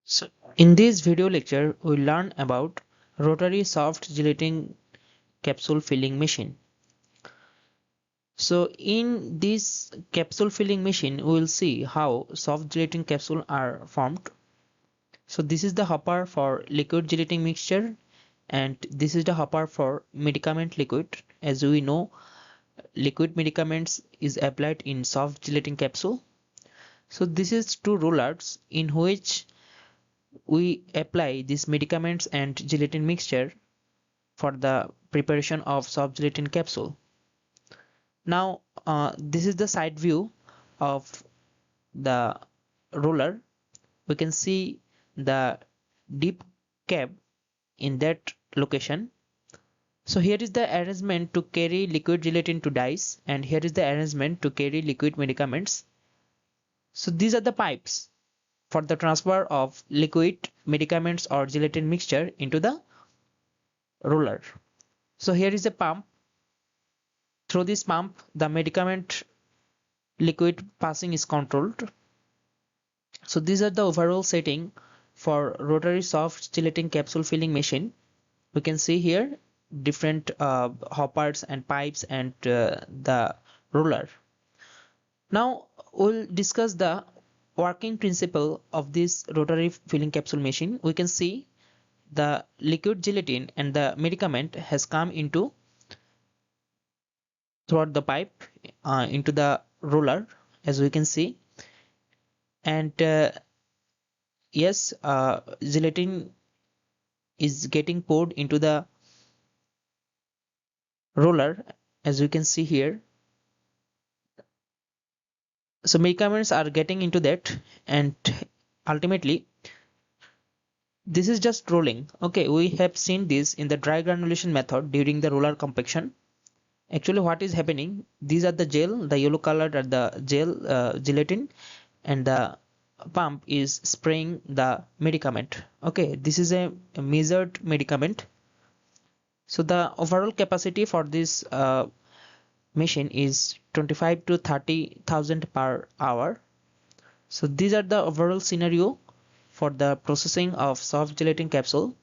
So in this video lecture, we learn about rotary soft gelatin capsule filling machine. So in this capsule filling machine, we will see how soft gelatin capsule are formed. So this is the hopper for liquid gelatin mixture, and this is the hopper for medicament liquid. As we know, liquid medicaments is applied in soft gelatin capsule. So this is two rollers in which we apply these medicaments and gelatin mixture for the preparation of soft gelatin capsule. Now this is the side view of the roller. We can see the deep cap in that location. So here is the arrangement to carry liquid gelatin to dice, and here is the arrangement to carry liquid medicaments. So these are the pipes for the transfer of liquid medicaments or gelatin mixture into the roller. So here is a pump. Through this pump, the medicament liquid passing is controlled. So these are the overall setting for rotary soft gelatin capsule filling machine. We can see here different hoppers and pipes and the roller. Now we'll discuss the working principle of this rotary filling capsule machine. We can see the liquid gelatin and the medicament has come into throughout the pipe into the roller, as we can see. And yes, gelatin is getting poured into the roller, as you can see here. So medicaments are getting into that, and ultimately this is just rolling. Okay, we have seen this in the dry granulation method during the roller compaction. Actually what is happening, these are the gel, the yellow colored are the gel gelatin, and the pump is spraying the medicament. Okay, this is a measured medicament. So the overall capacity for this machine is 25 to 30,000 per hour. So these are the overall scenario for the processing of soft gelatin capsule.